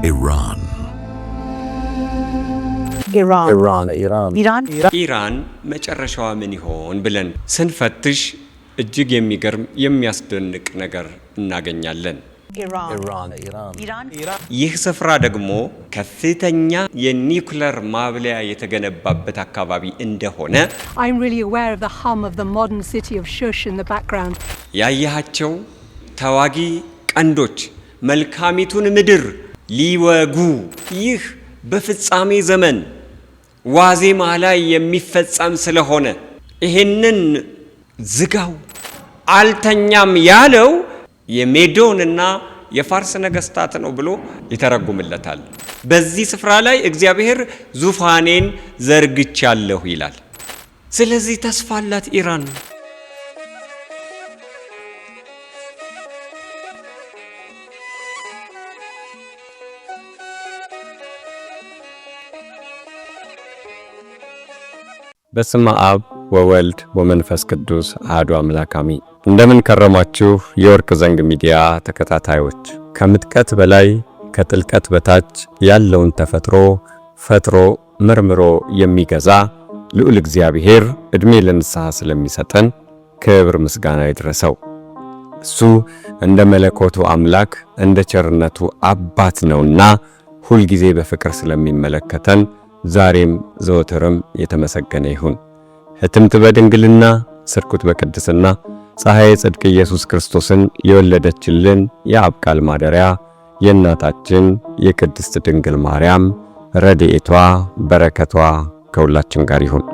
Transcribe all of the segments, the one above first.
Iran. ኢራን መጨረሻዋ ምን ይሆን ብለን ስንፈትሽ እጅግ የሚገርም የሚያስደንቅ ነገር እናገኛለን። ይህ ስፍራ ደግሞ ከፍተኛ የኒውክሌር ማብለያ የተገነባበት አካባቢ እንደሆነ I'm really aware of the hum of the modern city of Shush in the background. ያያቸው ተዋጊ ቀንዶች መልካሚቱን ምድር ሊወጉ ይህ በፍጻሜ ዘመን ዋዜማ ላይ የሚፈጸም ስለሆነ ይሄንን ዝጋው አልተኛም ያለው የሜዶንና የፋርስ ነገስታት ነው ብሎ ይተረጉምለታል። በዚህ ስፍራ ላይ እግዚአብሔር ዙፋኔን ዘርግቻለሁ ይላል። ስለዚህ ተስፋ አላት ኢራን። በስመ አብ ወወልድ ወመንፈስ ቅዱስ አሐዱ አምላክ አሜን። እንደምን ከረማችሁ የወርቅ ዘንግ ሚዲያ ተከታታዮች። ከምጥቀት በላይ ከጥልቀት በታች ያለውን ተፈጥሮ ፈጥሮ መርምሮ የሚገዛ ልዑል እግዚአብሔር ዕድሜ ለንስሐ ስለሚሰጠን ክብር ምስጋና ይድረሰው። እሱ እንደ መለኮቱ አምላክ እንደ ቸርነቱ አባት ነውና ሁል ጊዜ በፍቅር ስለሚመለከተን ዛሬም ዘወትርም የተመሰገነ ይሁን። ህትምት በድንግልና ስርኩት በቅድስና ፀሐይ ጽድቅ ኢየሱስ ክርስቶስን የወለደችልን የአብ ቃል ማደሪያ የእናታችን የቅድስት ድንግል ማርያም ረድኤቷ በረከቷ ከሁላችን ጋር ይሁን።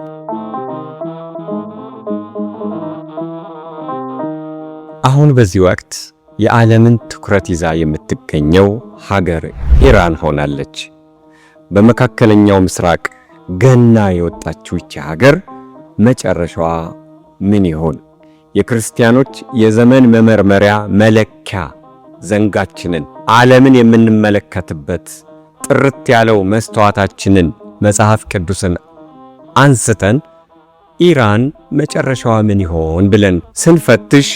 አሁን በዚህ ወቅት የዓለምን ትኩረት ይዛ የምትገኘው ሀገር ኢራን ሆናለች። በመካከለኛው ምስራቅ ገና የወጣችው ይህች ሀገር መጨረሻዋ ምን ይሆን? የክርስቲያኖች የዘመን መመርመሪያ መለኪያ ዘንጋችንን ዓለምን የምንመለከትበት ጥርት ያለው መስተዋታችንን መጽሐፍ ቅዱስን አንስተን ኢራን መጨረሻዋ ምን ይሆን ብለን ስንፈትሽ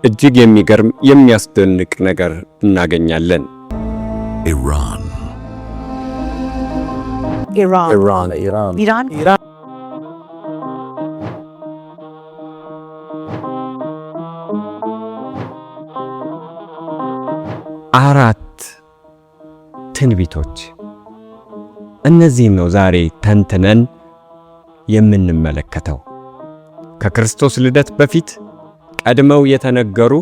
እጅግ የሚገርም የሚያስደንቅ ነገር እናገኛለን። Iran. አራት ትንቢቶች። እነዚህም ነው ዛሬ ተንትነን የምንመለከተው። ከክርስቶስ ልደት በፊት ቀድመው የተነገሩ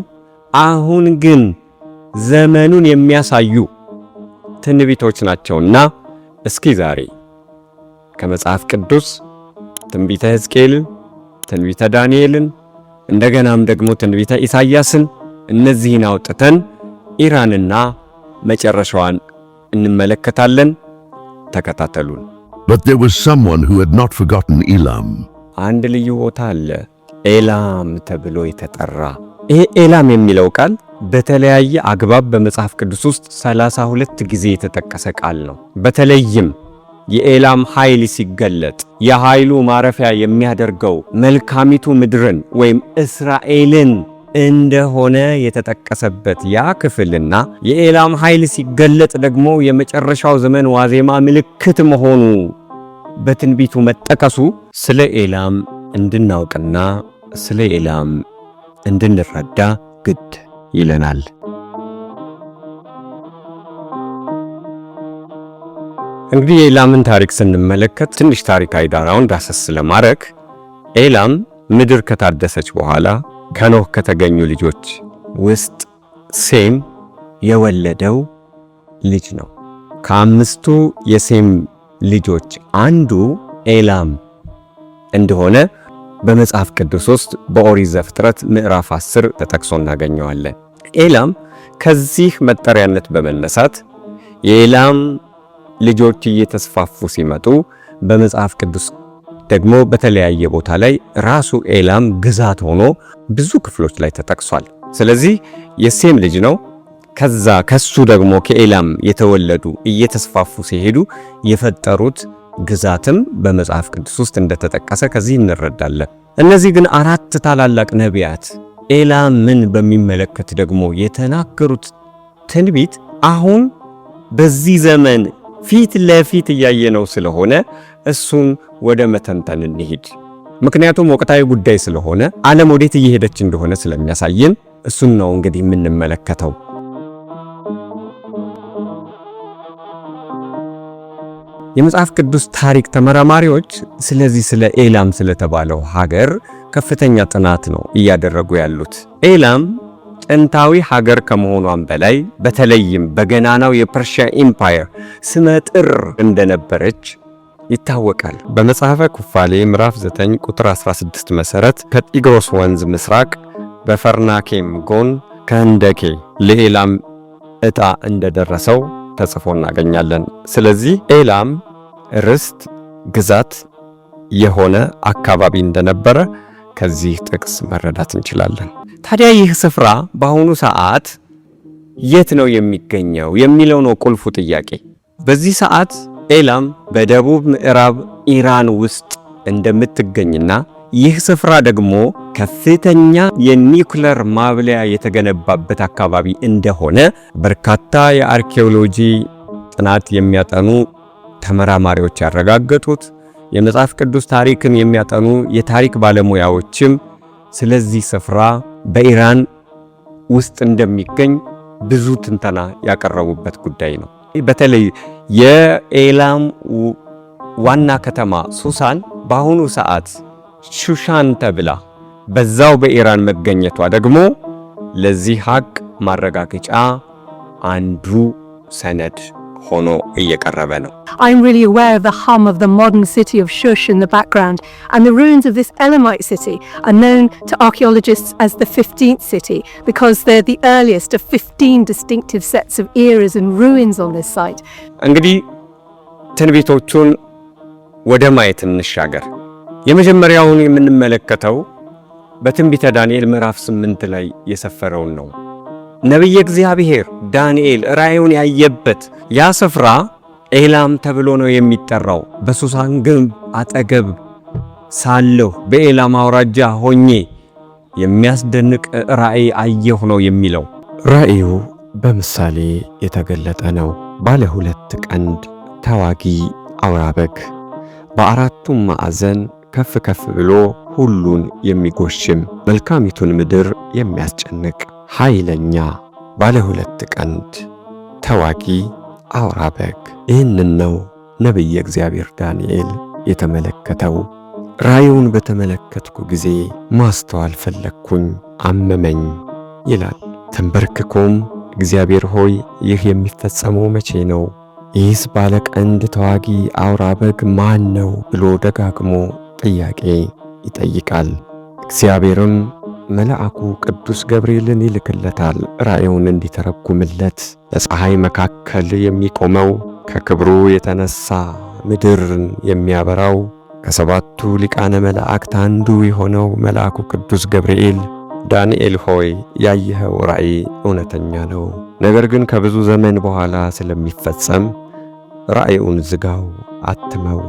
አሁን ግን ዘመኑን የሚያሳዩ ትንቢቶች ናቸውና እስኪ ዛሬ ከመጽሐፍ ቅዱስ ትንቢተ ሕዝቅኤልን፣ ትንቢተ ዳንኤልን እንደገናም ደግሞ ትንቢተ ኢሳይያስን እነዚህን አውጥተን ኢራንና መጨረሻዋን እንመለከታለን። ተከታተሉን። But there was someone who had not forgotten Elam. አንድ ልዩ ቦታ አለ ኤላም ተብሎ የተጠራ። ይሄ ኤላም የሚለው ቃል በተለያየ አግባብ በመጽሐፍ ቅዱስ ውስጥ 32 ጊዜ የተጠቀሰ ቃል ነው። በተለይም የኤላም ኃይል ሲገለጥ የኃይሉ ማረፊያ የሚያደርገው መልካሚቱ ምድርን ወይም እስራኤልን እንደሆነ የተጠቀሰበት ያ ክፍልና የኤላም ኃይል ሲገለጥ ደግሞ የመጨረሻው ዘመን ዋዜማ ምልክት መሆኑ በትንቢቱ መጠቀሱ ስለ ኤላም እንድናውቅና ስለ ኤላም እንድንረዳ ግድ ይለናል። እንግዲህ የኤላምን ታሪክ ስንመለከት ትንሽ ታሪካዊ ዳራውን ዳሰስ ለማድረግ ኤላም ምድር ከታደሰች በኋላ ከኖህ ከተገኙ ልጆች ውስጥ ሴም የወለደው ልጅ ነው። ከአምስቱ የሴም ልጆች አንዱ ኤላም እንደሆነ በመጽሐፍ ቅዱስ ውስጥ በኦሪት ዘፍጥረት ምዕራፍ 10 ተጠቅሶ እናገኘዋለን። ኤላም ከዚህ መጠሪያነት በመነሳት የኤላም ልጆች እየተስፋፉ ሲመጡ በመጽሐፍ ቅዱስ ደግሞ በተለያየ ቦታ ላይ ራሱ ኤላም ግዛት ሆኖ ብዙ ክፍሎች ላይ ተጠቅሷል። ስለዚህ የሴም ልጅ ነው። ከሱ ደግሞ ከኤላም የተወለዱ እየተስፋፉ ሲሄዱ የፈጠሩት ግዛትም በመጽሐፍ ቅዱስ ውስጥ እንደተጠቀሰ ከዚህ እንረዳለን። እነዚህ ግን አራት ታላላቅ ነቢያት ኤላምን በሚመለከት ደግሞ የተናገሩት ትንቢት አሁን በዚህ ዘመን ፊት ለፊት እያየነው ስለሆነ እሱን ወደ መተንተን እንሂድ። ምክንያቱም ወቅታዊ ጉዳይ ስለሆነ ዓለም ወዴት እየሄደች እንደሆነ ስለሚያሳየን እሱን ነው እንግዲህ የምንመለከተው። የመጽሐፍ ቅዱስ ታሪክ ተመራማሪዎች ስለዚህ ስለ ኤላም ስለተባለው ሀገር ከፍተኛ ጥናት ነው እያደረጉ ያሉት። ኤላም ጥንታዊ ሀገር ከመሆኗም በላይ በተለይም በገናናው የፐርሺያ ኢምፓየር ስመጥር እንደነበረች ይታወቃል። በመጽሐፈ ኩፋሌ ምዕራፍ 9 ቁጥር 16 መሰረት ከጢግሮስ ወንዝ ምስራቅ በፈርናኬም ጎን ከህንደኬ ለኤላም ዕጣ እንደደረሰው ተጽፎ እናገኛለን። ስለዚህ ኤላም ርስት ግዛት የሆነ አካባቢ እንደነበረ ከዚህ ጥቅስ መረዳት እንችላለን። ታዲያ ይህ ስፍራ በአሁኑ ሰዓት የት ነው የሚገኘው የሚለው ነው ቁልፉ ጥያቄ። በዚህ ሰዓት ኤላም በደቡብ ምዕራብ ኢራን ውስጥ እንደምትገኝና ይህ ስፍራ ደግሞ ከፍተኛ የኒውክሌር ማብለያ የተገነባበት አካባቢ እንደሆነ በርካታ የአርኪኦሎጂ ጥናት የሚያጠኑ ተመራማሪዎች ያረጋገጡት፣ የመጽሐፍ ቅዱስ ታሪክን የሚያጠኑ የታሪክ ባለሙያዎችም ስለዚህ ስፍራ በኢራን ውስጥ እንደሚገኝ ብዙ ትንተና ያቀረቡበት ጉዳይ ነው። በተለይ የኤላም ዋና ከተማ ሱሳን በአሁኑ ሰዓት ሹሻን ተብላ በዛው በኢራን መገኘቷ ደግሞ ለዚህ ሀቅ ማረጋገጫ አንዱ ሰነድ ሆኖ እየቀረበ ነው። I'm really aware of the hum of the modern city of Shush in the background, and the ruins of this Elamite city are known to archaeologists as the 15th city because they're the earliest of 15 distinctive sets of eras and ruins on this site. እንግዲህ ትንቢቶቹን ወደ ማየት እንሻገር። የመጀመሪያውን የምንመለከተው በትንቢተ ዳንኤል ምዕራፍ 8 ላይ የሰፈረውን ነው። ነቢየ እግዚአብሔር ዳንኤል ራእዩን ያየበት ያ ስፍራ ኤላም ተብሎ ነው የሚጠራው። በሱሳን ግንብ አጠገብ ሳለሁ በኤላም አውራጃ ሆኜ የሚያስደንቅ ራእይ አየሁ ነው የሚለው። ራእዩ በምሳሌ የተገለጠ ነው። ባለ 2 ቀንድ ተዋጊ አውራ በግ በአራቱም ማዕዘን ከፍ ከፍ ብሎ ሁሉን የሚጎሽም መልካሚቱን ምድር የሚያስጨንቅ ኃይለኛ ባለ 2 ቀንድ ተዋጊ አውራ በግ። ይህንን ነው ነቢየ እግዚአብሔር ዳንኤል የተመለከተው። ራእዩን በተመለከትኩ ጊዜ ማስተዋል ፈለግኩኝ፣ አመመኝ ይላል። ተንበርክኮም እግዚአብሔር ሆይ ይህ የሚፈጸመው መቼ ነው? ይህስ ባለ ቀንድ ተዋጊ አውራ በግ ማን ነው ብሎ ደጋግሞ ጥያቄ ይጠይቃል። እግዚአብሔርም መልአኩ ቅዱስ ገብርኤልን ይልክለታል ራእዩን እንዲተረጉምለት። በፀሐይ መካከል የሚቆመው ከክብሩ የተነሳ ምድርን የሚያበራው ከሰባቱ ሊቃነ መላእክት አንዱ የሆነው መልአኩ ቅዱስ ገብርኤል ዳንኤል ሆይ ያየኸው ራእይ እውነተኛ ነው፣ ነገር ግን ከብዙ ዘመን በኋላ ስለሚፈጸም ራእዩን ዝጋው፣ አትመው።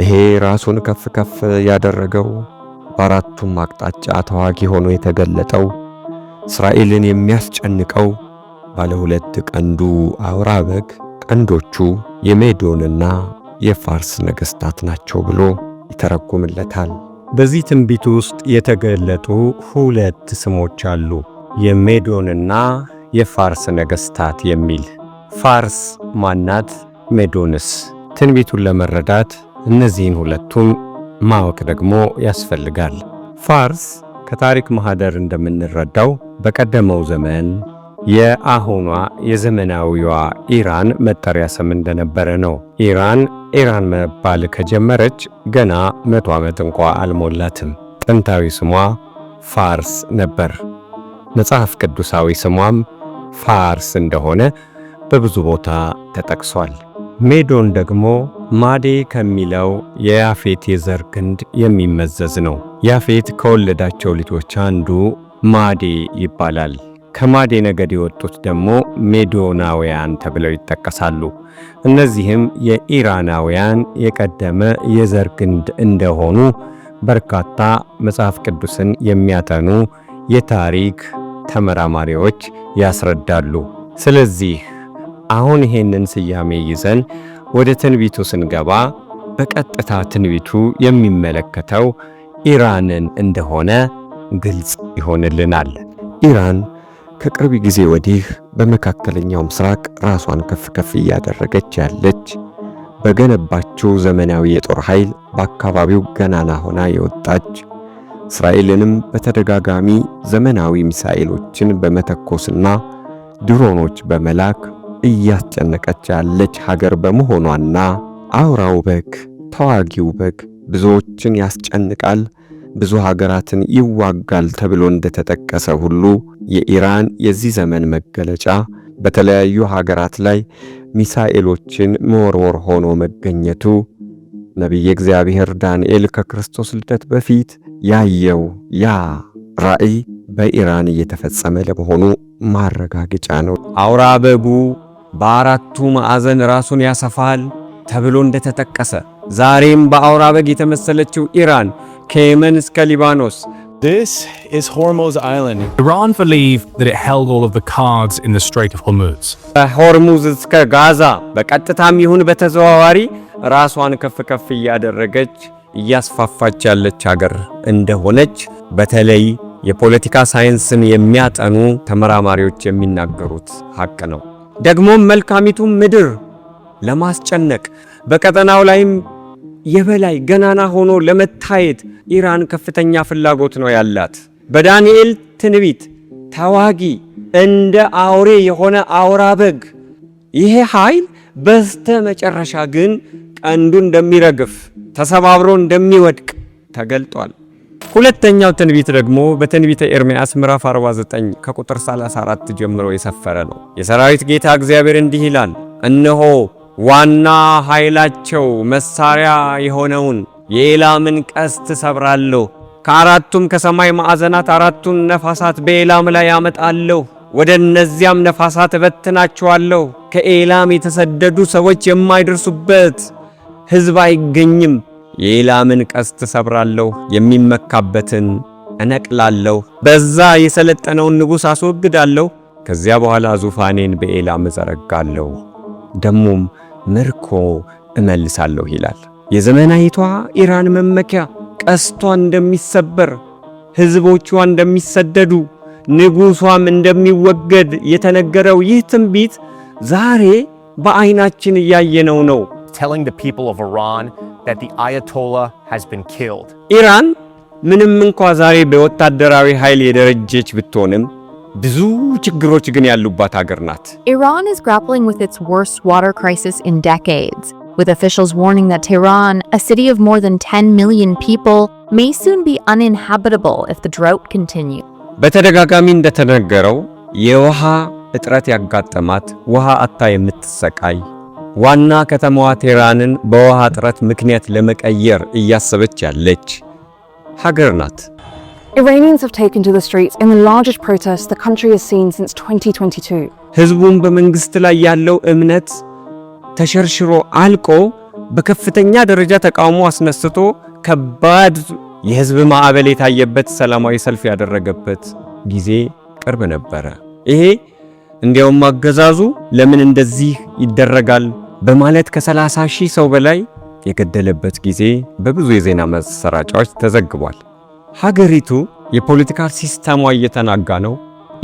ይሄ ራሱን ከፍ ከፍ ያደረገው በአራቱም አቅጣጫ ተዋጊ ሆኖ የተገለጠው እስራኤልን የሚያስጨንቀው ባለ 2 ቀንዱ አውራ በግ ቀንዶቹ የሜዶንና የፋርስ ነገሥታት ናቸው ብሎ ይተረጉምለታል። በዚህ ትንቢት ውስጥ የተገለጡ 2 ስሞች አሉ፣ የሜዶንና የፋርስ ነገሥታት የሚል። ፋርስ ማናት? ሜዶንስ? ትንቢቱን ለመረዳት እነዚህን ሁለቱን ማወቅ ደግሞ ያስፈልጋል። ፋርስ ከታሪክ ማህደር እንደምንረዳው በቀደመው ዘመን የአሁኗ የዘመናዊዋ ኢራን መጠሪያ ስም እንደነበረ ነው። ኢራን መባል ከጀመረች ገና 100 ዓመት እንኳ አልሞላትም። ጥንታዊ ስሟ ፋርስ ነበር። መጽሐፍ ቅዱሳዊ ስሟም ፋርስ እንደሆነ በብዙ ቦታ ተጠቅሷል። ሜዶን ደግሞ ማዴ ከሚለው የያፌት የዘር ግንድ የሚመዘዝ ነው። ያፌት ከወለዳቸው ልጆች አንዱ ማዴ ይባላል። ከማዴ ነገድ የወጡት ደግሞ ሜዶናውያን ተብለው ይጠቀሳሉ። እነዚህም የኢራናውያን የቀደመ የዘር ግንድ እንደሆኑ በርካታ መጽሐፍ ቅዱስን የሚያጠኑ የታሪክ ተመራማሪዎች ያስረዳሉ። ስለዚህ አሁን ይሄንን ስያሜ ይዘን ወደ ትንቢቱ ስንገባ በቀጥታ ትንቢቱ የሚመለከተው ኢራንን እንደሆነ ግልጽ ይሆንልናል። ኢራን ከቅርብ ጊዜ ወዲህ በመካከለኛው ምስራቅ ራሷን ከፍ ከፍ እያደረገች ያለች፣ በገነባችው ዘመናዊ የጦር ኃይል በአካባቢው ገናና ሆና የወጣች፣ እስራኤልንም በተደጋጋሚ ዘመናዊ ሚሳኤሎችን በመተኮስና ድሮኖች በመላክ እያስጨነቀች ያለች ሀገር በመሆኗና አውራው በግ ተዋጊው በግ ብዙዎችን ያስጨንቃል፣ ብዙ ሀገራትን ይዋጋል ተብሎ እንደተጠቀሰ ሁሉ የኢራን የዚህ ዘመን መገለጫ በተለያዩ ሀገራት ላይ ሚሳኤሎችን መወርወር ሆኖ መገኘቱ ነቢየ እግዚአብሔር ዳንኤል ከክርስቶስ ልደት በፊት ያየው ያ ራእይ በኢራን እየተፈጸመ ለመሆኑ ማረጋገጫ ነው። አውራ በጉ በአራቱ ማዕዘን ራሱን ያሰፋል ተብሎ እንደተጠቀሰ ዛሬም በአውራ በግ የተመሰለችው ኢራን ከየመን እስከ ሊባኖስ This is Hormuz Island. Iran believed that it held all of the cards in the Strait of Hormuz. ከሆርሙዝ እስከ ጋዛ በቀጥታም ይሁን በተዘዋዋሪ ራሷን ከፍ ከፍ እያደረገች እያስፋፋች ያለች ሀገር እንደሆነች በተለይ የፖለቲካ ሳይንስን የሚያጠኑ ተመራማሪዎች የሚናገሩት ሐቅ ነው። ደግሞም መልካሚቱ ምድር ለማስጨነቅ በቀጠናው ላይም የበላይ ገናና ሆኖ ለመታየት ኢራን ከፍተኛ ፍላጎት ነው ያላት። በዳንኤል ትንቢት ተዋጊ እንደ አውሬ የሆነ አውራ በግ ይሄ ኃይል በስተ መጨረሻ ግን ቀንዱ እንደሚረግፍ ተሰባብሮ እንደሚወድቅ ተገልጧል። ሁለተኛው ትንቢት ደግሞ በትንቢተ ኤርምያስ ምዕራፍ 49 ከቁጥር 34 ጀምሮ የሰፈረ ነው። የሰራዊት ጌታ እግዚአብሔር እንዲህ ይላል፣ እነሆ ዋና ኃይላቸው መሳሪያ የሆነውን የኤላምን ቀስት ሰብራለሁ፣ ከአራቱም ከሰማይ ማዕዘናት አራቱን ነፋሳት በኤላም ላይ ያመጣለሁ፣ ወደ እነዚያም ነፋሳት እበትናቸዋለሁ። ከኤላም የተሰደዱ ሰዎች የማይደርሱበት ሕዝብ አይገኝም። የኤላምን ቀስት ሰብራለሁ፣ የሚመካበትን እነቅላለሁ፣ በዛ የሰለጠነውን ንጉሥ አስወግዳለሁ። ከዚያ በኋላ ዙፋኔን በኤላም እዘረጋለሁ፣ ደሞም ምርኮ እመልሳለሁ ይላል። የዘመናዊቷ ኢራን መመኪያ ቀስቷ እንደሚሰበር፣ ሕዝቦቿ እንደሚሰደዱ፣ ንጉሷም እንደሚወገድ የተነገረው ይህ ትንቢት ዛሬ በአይናችን እያየነው ነው። Telling the people of Iran that the Ayatollah has been killed. ኢራን ምንም እንኳ ዛሬ በወታደራዊ ኃይል የደረጀች ብትሆንም ብዙ ችግሮች ግን ያሉባት ሀገር ናት። Iran is grappling with its worst water crisis in decades, with officials warning that Tehran, a city of more than 10 million people, may soon be uninhabitable if the drought continues. በተደጋጋሚ እንደተነገረው የውሃ እጥረት ያጋጠማት ውሃ አታ የምትሰቃይ ዋና ከተማዋ ቴህራንን በውሃ እጥረት ምክንያት ለመቀየር እያሰበች ያለች ሀገር ናት። Iranians have taken to the streets in the largest protest the country has seen since 2022. ህዝቡም በመንግስት ላይ ያለው እምነት ተሸርሽሮ አልቆ በከፍተኛ ደረጃ ተቃውሞ አስነስቶ ከባድ የህዝብ ማዕበል የታየበት ሰላማዊ ሰልፍ ያደረገበት ጊዜ ቅርብ ነበረ። ይሄ እንዲያውም አገዛዙ ለምን እንደዚህ ይደረጋል በማለት ከ30,000 ሰው በላይ የገደለበት ጊዜ በብዙ የዜና ማሰራጫዎች ተዘግቧል። ሀገሪቱ የፖለቲካል ሲስተሟ እየተናጋ ነው፣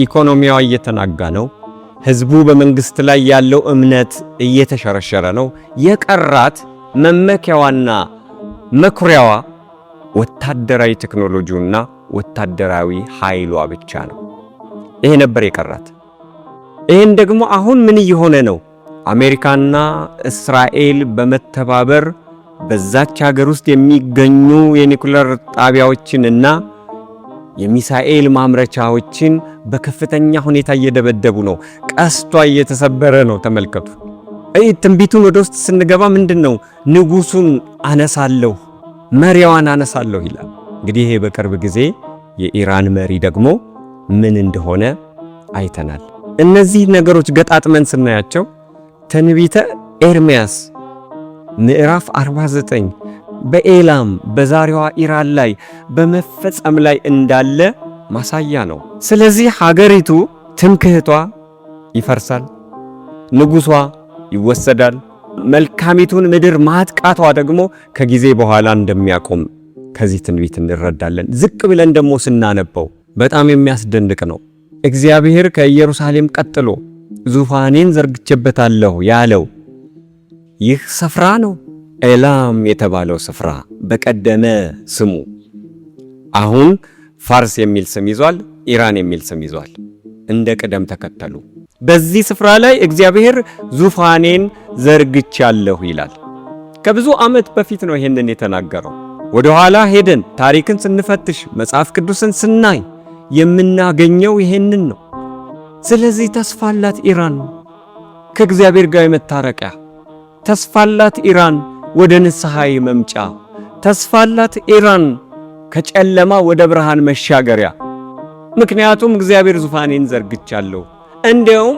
ኢኮኖሚያዋ እየተናጋ ነው፣ ህዝቡ በመንግስት ላይ ያለው እምነት እየተሸረሸረ ነው። የቀራት መመኪያዋና መኩሪያዋ ወታደራዊ ቴክኖሎጂውና ወታደራዊ ኃይሏ ብቻ ነው። ይሄ ነበር የቀራት። ይሄን ደግሞ አሁን ምን እየሆነ ነው? አሜሪካና እስራኤል በመተባበር በዛች ሀገር ውስጥ የሚገኙ የኒኩለር ጣቢያዎችንና የሚሳኤል ማምረቻዎችን በከፍተኛ ሁኔታ እየደበደቡ ነው። ቀስቷ እየተሰበረ ነው። ተመልከቱ። ትንቢቱን ወደ ውስጥ ስንገባ ምንድነው? ንጉሱን አነሳለሁ፣ መሪዋን አነሳለሁ ይላል። እንግዲህ ይሄ በቅርብ ጊዜ የኢራን መሪ ደግሞ ምን እንደሆነ አይተናል። እነዚህ ነገሮች ገጣጥመን ስናያቸው ትንቢተ ኤርምያስ ምዕራፍ 49 በኤላም በዛሬዋ ኢራን ላይ በመፈጸም ላይ እንዳለ ማሳያ ነው። ስለዚህ ሀገሪቱ ትምክህቷ ይፈርሳል፣ ንጉሷ ይወሰዳል። መልካሚቱን ምድር ማጥቃቷ ደግሞ ከጊዜ በኋላ እንደሚያቆም ከዚህ ትንቢት እንረዳለን። ዝቅ ብለን ደግሞ ስናነበው በጣም የሚያስደንቅ ነው። እግዚአብሔር ከኢየሩሳሌም ቀጥሎ ዙፋኔን ዘርግቼበታለሁ ያለው ይህ ስፍራ ነው። ኤላም የተባለው ስፍራ በቀደመ ስሙ አሁን ፋርስ የሚል ስም ይዟል፣ ኢራን የሚል ስም ይዟል። እንደ ቅደም ተከተሉ በዚህ ስፍራ ላይ እግዚአብሔር ዙፋኔን ዘርግቻለሁ ይላል። ከብዙ ዓመት በፊት ነው ይሄንን የተናገረው። ወደ ኋላ ሄደን ታሪክን ስንፈትሽ መጽሐፍ ቅዱስን ስናይ የምናገኘው ይሄንን ነው። ስለዚህ ተስፋላት ኢራን ከእግዚአብሔር ጋር የመታረቂያ ተስፋላት ኢራን ወደ ንስሐ መምጫ ተስፋላት ኢራን ከጨለማ ወደ ብርሃን መሻገሪያ። ምክንያቱም እግዚአብሔር ዙፋኔን ዘርግቻለሁ እንዲያውም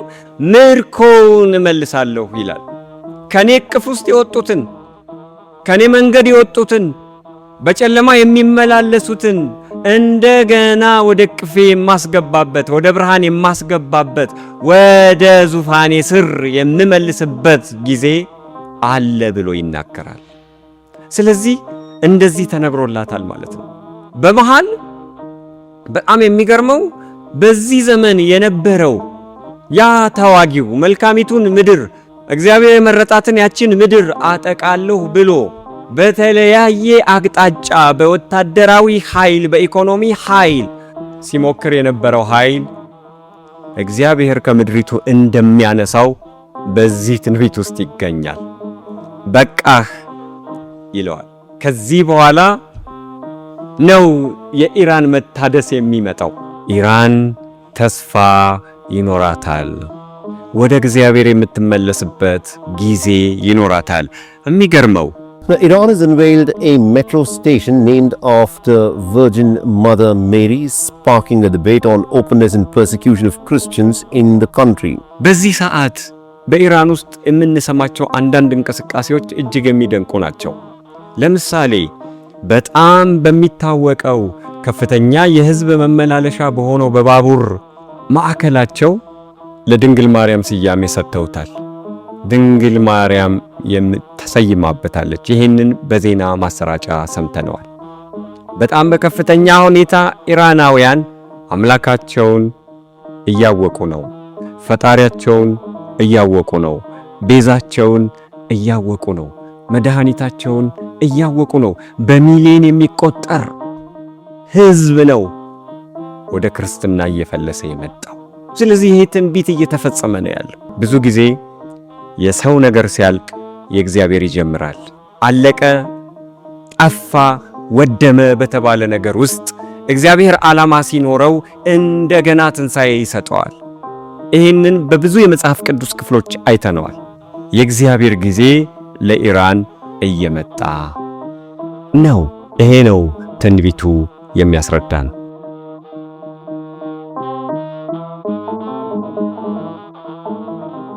ምርኮውን እመልሳለሁ ይላል። ከኔ እቅፍ ውስጥ የወጡትን ከኔ መንገድ የወጡትን በጨለማ የሚመላለሱትን እንደገና ወደ እቅፌ የማስገባበት ወደ ብርሃን የማስገባበት ወደ ዙፋኔ ስር የምመልስበት ጊዜ አለ ብሎ ይናገራል። ስለዚህ እንደዚህ ተነግሮላታል ማለት ነው። በመሃል በጣም የሚገርመው በዚህ ዘመን የነበረው ያ ተዋጊው መልካሚቱን ምድር እግዚአብሔር የመረጣትን ያችን ምድር አጠቃለሁ ብሎ በተለያየ አቅጣጫ በወታደራዊ ኃይል በኢኮኖሚ ኃይል ሲሞክር የነበረው ኃይል እግዚአብሔር ከምድሪቱ እንደሚያነሳው በዚህ ትንቢት ውስጥ ይገኛል። በቃህ ይለዋል። ከዚህ በኋላ ነው የኢራን መታደስ የሚመጣው። ኢራን ተስፋ ይኖራታል። ወደ እግዚአብሔር የምትመለስበት ጊዜ ይኖራታል። የሚገርመው Now, Iran has unveiled a metro station named after Virgin Mother Mary, sparking a debate on openness and persecution of Christians in the country. በዚህ ሰዓት በኢራን ውስጥ የምንሰማቸው አንዳንድ እንቅስቃሴዎች እጅግ የሚደንቁ ናቸው። ለምሳሌ በጣም በሚታወቀው ከፍተኛ የሕዝብ መመላለሻ በሆነው በባቡር ማዕከላቸው ለድንግል ማርያም ስያሜ ሰጥተውታል። ድንግል ማርያም ተሰይማበታለች። ይህንን በዜና ማሰራጫ ሰምተነዋል። በጣም በከፍተኛ ሁኔታ ኢራናውያን አምላካቸውን እያወቁ ነው። ፈጣሪያቸውን እያወቁ ነው። ቤዛቸውን እያወቁ ነው። መድኃኒታቸውን እያወቁ ነው። በሚሊዮን የሚቆጠር ሕዝብ ነው ወደ ክርስትና እየፈለሰ የመጣው። ስለዚህ ይህ ትንቢት እየተፈጸመ ነው ያለው። ብዙ ጊዜ የሰው ነገር ሲያልቅ የእግዚአብሔር ይጀምራል። አለቀ፣ ጠፋ፣ ወደመ በተባለ ነገር ውስጥ እግዚአብሔር ዓላማ ሲኖረው እንደገና ትንሣኤ ይሰጠዋል። ይህንን በብዙ የመጽሐፍ ቅዱስ ክፍሎች አይተነዋል። የእግዚአብሔር ጊዜ ለኢራን እየመጣ ነው። ይሄ ነው ትንቢቱ የሚያስረዳን።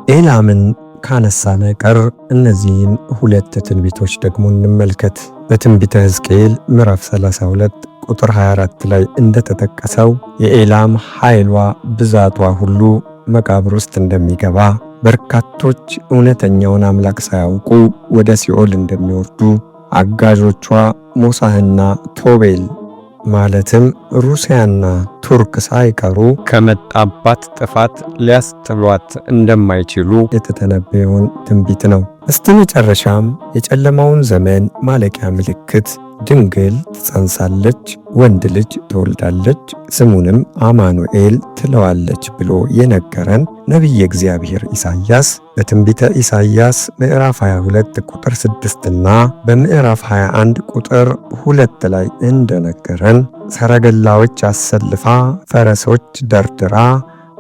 ኤላምን ካነሳነ ቀር እነዚህን ሁለት ትንቢቶች ደግሞ እንመልከት። በትንቢተ ሕዝቅኤል ምዕራፍ 32 ቁጥር 24 ላይ እንደተጠቀሰው የኤላም ኃይሏ ብዛቷ ሁሉ መቃብር ውስጥ እንደሚገባ፣ በርካቶች እውነተኛውን አምላክ ሳያውቁ ወደ ሲኦል እንደሚወርዱ፣ አጋዦቿ ሞሳህና ቶቤል ማለትም ሩሲያና ቱርክ ሳይቀሩ ከመጣባት ጥፋት ሊያስጥሏት እንደማይችሉ የተተነበየውን ትንቢት ነው። በስተመጨረሻም የጨለማውን ዘመን ማለቂያ ምልክት ድንግል ትጸንሳለች፣ ወንድ ልጅ ትወልዳለች፣ ስሙንም አማኑኤል ትለዋለች ብሎ የነገረን ነቢየ እግዚአብሔር ኢሳይያስ በትንቢተ ኢሳይያስ ምዕራፍ 22 ቁጥር 6 እና በምዕራፍ 21 ቁጥር 2 ላይ እንደነገረን ሰረገላዎች አሰልፋ፣ ፈረሶች ደርድራ፣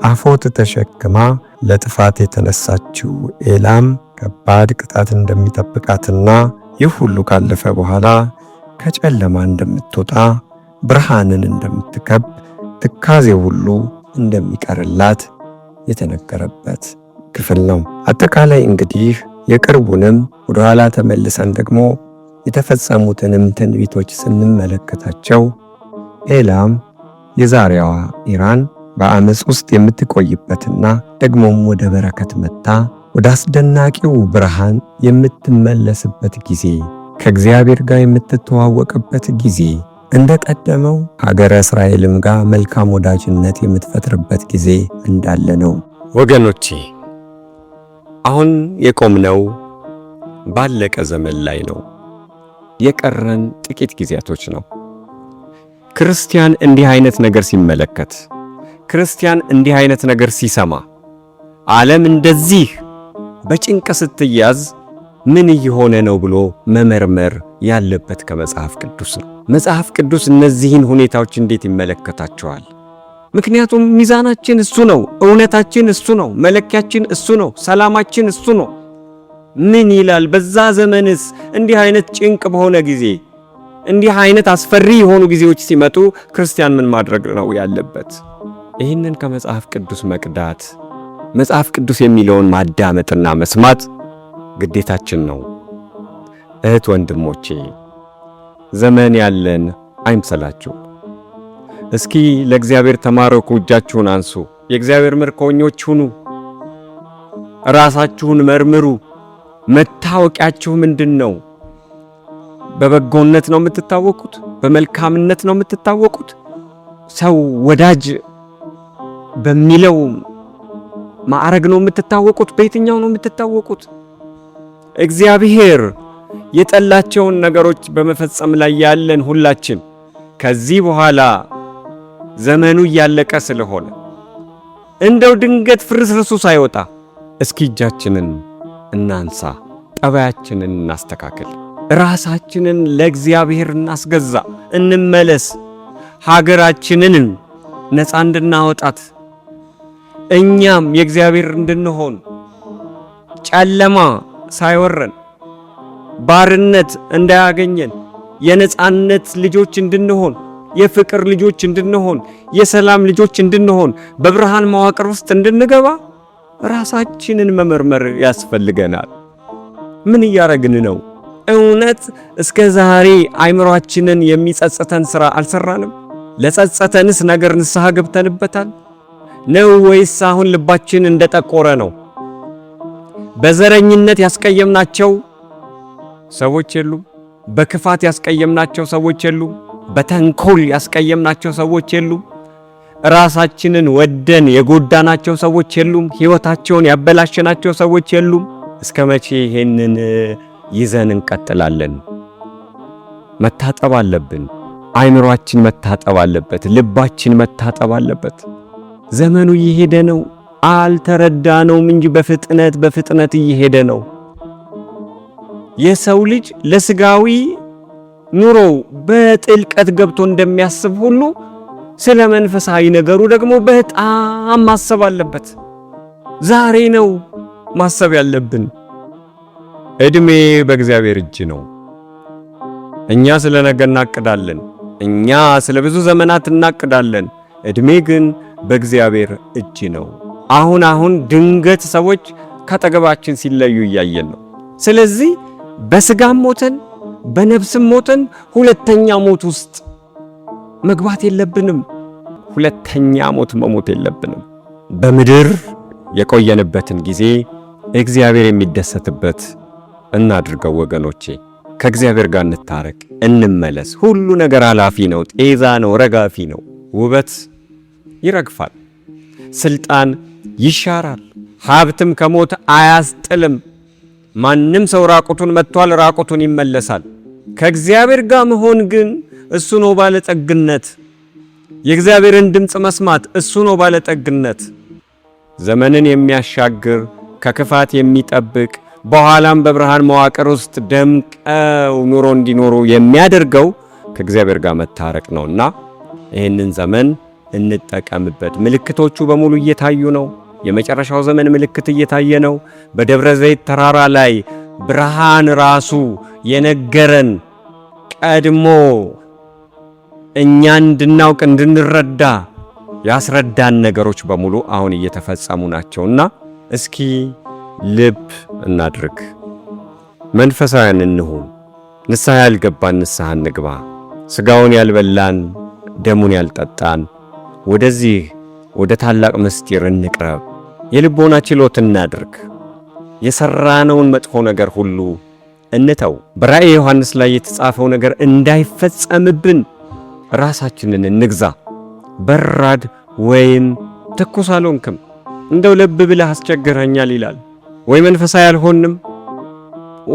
አፎት ተሸክማ ለጥፋት የተነሳችው ኤላም ከባድ ቅጣት እንደሚጠብቃትና ይህ ሁሉ ካለፈ በኋላ ከጨለማ እንደምትወጣ፣ ብርሃንን እንደምትከብ፣ ትካዜ ሁሉ እንደሚቀርላት የተነገረበት ክፍል ነው። አጠቃላይ እንግዲህ የቅርቡንም ወደ ኋላ ተመልሰን ደግሞ የተፈጸሙትንም ትንቢቶች ስንመለከታቸው ኤላም የዛሬዋ ኢራን በአመፅ ውስጥ የምትቆይበትና ደግሞም ወደ በረከት መጣ ወደ አስደናቂው ብርሃን የምትመለስበት ጊዜ፣ ከእግዚአብሔር ጋር የምትተዋወቅበት ጊዜ፣ እንደ ቀደመው ሀገረ እስራኤልም ጋር መልካም ወዳጅነት የምትፈጥርበት ጊዜ እንዳለ ነው። ወገኖቼ አሁን የቆምነው ባለቀ ዘመን ላይ ነው። የቀረን ጥቂት ጊዜያቶች ነው። ክርስቲያን እንዲህ አይነት ነገር ሲመለከት፣ ክርስቲያን እንዲህ አይነት ነገር ሲሰማ፣ ዓለም እንደዚህ በጭንቅ ስትያዝ ምን እየሆነ ነው ብሎ መመርመር ያለበት ከመጽሐፍ ቅዱስ ነው። መጽሐፍ ቅዱስ እነዚህን ሁኔታዎች እንዴት ይመለከታቸዋል? ምክንያቱም ሚዛናችን እሱ ነው፣ እውነታችን እሱ ነው፣ መለኪያችን እሱ ነው፣ ሰላማችን እሱ ነው። ምን ይላል? በዛ ዘመንስ እንዲህ አይነት ጭንቅ በሆነ ጊዜ፣ እንዲህ አይነት አስፈሪ የሆኑ ጊዜዎች ሲመጡ ክርስቲያን ምን ማድረግ ነው ያለበት? ይህንን ከመጽሐፍ ቅዱስ መቅዳት፣ መጽሐፍ ቅዱስ የሚለውን ማዳመጥና መስማት ግዴታችን ነው። እህት ወንድሞቼ፣ ዘመን ያለን አይምሰላችሁ። እስኪ ለእግዚአብሔር ተማረኩ፣ እጃችሁን አንሱ፣ የእግዚአብሔር ምርኮኞች ሁኑ፣ ራሳችሁን መርምሩ። መታወቂያችሁ ምንድን ነው? በበጎነት ነው የምትታወቁት? በመልካምነት ነው የምትታወቁት? ሰው ወዳጅ በሚለው ማዕረግ ነው የምትታወቁት? በየትኛው ነው የምትታወቁት? እግዚአብሔር የጠላቸውን ነገሮች በመፈጸም ላይ ያለን ሁላችን ከዚህ በኋላ ዘመኑ እያለቀ ስለሆነ እንደው ድንገት ፍርስርሱ ሳይወጣ እስኪ እጃችንን እናንሳ፣ ጠባያችንን እናስተካክል፣ ራሳችንን ለእግዚአብሔር እናስገዛ፣ እንመለስ፣ ሀገራችንን ነፃ እንድናወጣት እኛም የእግዚአብሔር እንድንሆን፣ ጨለማ ሳይወረን፣ ባርነት እንዳያገኘን፣ የነፃነት ልጆች እንድንሆን፣ የፍቅር ልጆች እንድንሆን፣ የሰላም ልጆች እንድንሆን፣ በብርሃን መዋቅር ውስጥ እንድንገባ ራሳችንን መመርመር ያስፈልገናል። ምን እያረግን ነው? እውነት እስከ ዛሬ አይምሮአችንን የሚጸጽተን ሥራ አልሰራንም? ለጸጸተንስ ነገር ንስሐ ገብተንበታል ነው ወይስ አሁን ልባችን እንደጠቆረ ነው? በዘረኝነት ያስቀየምናቸው ሰዎች የሉም? በክፋት ያስቀየምናቸው ሰዎች የሉም? በተንኮል ያስቀየምናቸው ሰዎች የሉም? ራሳችንን ወደን የጎዳናቸው ሰዎች የሉም? ሕይወታቸውን ያበላሸናቸው ሰዎች የሉም? እስከ መቼ ይሄንን ይዘን እንቀጥላለን? መታጠብ አለብን። አይምሮአችን መታጠብ አለበት። ልባችን መታጠብ አለበት። ዘመኑ እየሄደ ነው። አልተረዳነውም እንጂ በፍጥነት እየሄደ ነው። የሰው ልጅ ለስጋዊ ኑሮ በጥልቀት ገብቶ እንደሚያስብ ሁሉ ስለ መንፈሳዊ ነገሩ ደግሞ በጣም ማሰብ አለበት። ዛሬ ነው ማሰብ ያለብን። ዕድሜ በእግዚአብሔር እጅ ነው። እኛ ስለ ነገ እናቅዳለን። እኛ ስለ ብዙ ዘመናት እናቅዳለን። ዕድሜ ግን በእግዚአብሔር እጅ ነው። አሁን ድንገት ሰዎች ከአጠገባችን ሲለዩ እያየን ነው። ስለዚህ በስጋም ሞተን በነፍስም ሞተን ሁለተኛ ሞት ውስጥ መግባት የለብንም። ሁለተኛ ሞት መሞት የለብንም። በምድር የቆየንበትን ጊዜ እግዚአብሔር የሚደሰትበት እናድርገው ወገኖቼ። ከእግዚአብሔር ጋር እንታረቅ፣ እንመለስ። ሁሉ ነገር አላፊ ነው፣ ጤዛ ነው፣ ረጋፊ ነው። ውበት ይረግፋል፣ ስልጣን ይሻራል፣ ሀብትም ከሞት አያስጥልም። ማንም ሰው ራቁቱን መጥቷል፣ ራቁቱን ይመለሳል። ከእግዚአብሔር ጋር መሆን ግን እሱ ነው ባለጠግነት። የእግዚአብሔርን ድምፅ መስማት እሱ ነው ባለጠግነት። ዘመንን የሚያሻግር ከክፋት የሚጠብቅ በኋላም በብርሃን መዋቅር ውስጥ ደምቀው ኑሮ እንዲኖሩ የሚያደርገው ከእግዚአብሔር ጋር መታረቅ ነውና ይህንን ዘመን እንጠቀምበት። ምልክቶቹ በሙሉ እየታዩ ነው። የመጨረሻው ዘመን ምልክት እየታየ ነው። በደብረ ዘይት ተራራ ላይ ብርሃን ራሱ የነገረን ቀድሞ እኛ እንድናውቅ እንድንረዳ ያስረዳን ነገሮች በሙሉ አሁን እየተፈጸሙ ናቸውና እስኪ ልብ እናድርግ፣ መንፈሳውያን እንሁን። ንስሐ ያልገባን ንስሐ እንግባ። ሥጋውን ያልበላን ደሙን ያልጠጣን ወደዚህ ወደ ታላቅ ምስጢር እንቅረብ። የልቦና ችሎት እናድርግ። የሰራነውን መጥፎ ነገር ሁሉ እንተው። በራእየ ዮሐንስ ላይ የተጻፈው ነገር እንዳይፈጸምብን ራሳችንን እንግዛ። በራድ ወይም ትኩስ አልሆንክም፣ እንደው ልብ ብለህ አስቸግረኛል ይላል። ወይ መንፈሳዊ አልሆንም፣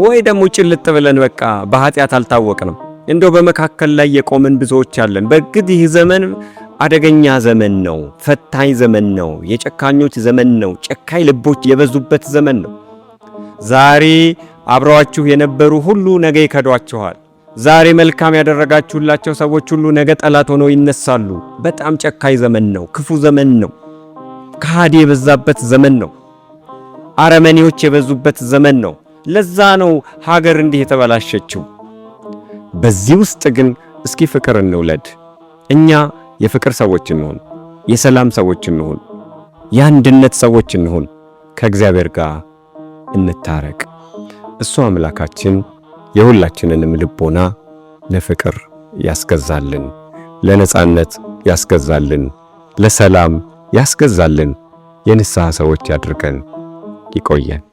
ወይ ደግሞ ጭልጥ ብለን በቃ በኃጢአት አልታወቅንም። እንደው በመካከል ላይ የቆምን ብዙዎች አለን። በእርግጥ ይህ ዘመን አደገኛ ዘመን ነው፣ ፈታኝ ዘመን ነው፣ የጨካኞች ዘመን ነው፣ ጨካኝ ልቦች የበዙበት ዘመን ነው። ዛሬ አብረዋችሁ የነበሩ ሁሉ ነገ ይከዷችኋል። ዛሬ መልካም ያደረጋችሁላቸው ሰዎች ሁሉ ነገ ጠላት ሆነው ይነሳሉ። በጣም ጨካኝ ዘመን ነው፣ ክፉ ዘመን ነው፣ ከሃዲ የበዛበት ዘመን ነው፣ አረመኔዎች የበዙበት ዘመን ነው። ለዛ ነው ሀገር እንዲህ የተበላሸችው። በዚህ ውስጥ ግን እስኪ ፍቅር እንውለድ። እኛ የፍቅር ሰዎች እንሁን፣ የሰላም ሰዎች እንሁን፣ የአንድነት ሰዎች እንሁን። ከእግዚአብሔር ጋር እንታረቅ። እሱ አምላካችን የሁላችንንም ልቦና ለፍቅር ያስገዛልን፣ ለነጻነት ያስገዛልን፣ ለሰላም ያስገዛልን። የንስሐ ሰዎች ያድርገን። ይቆየን።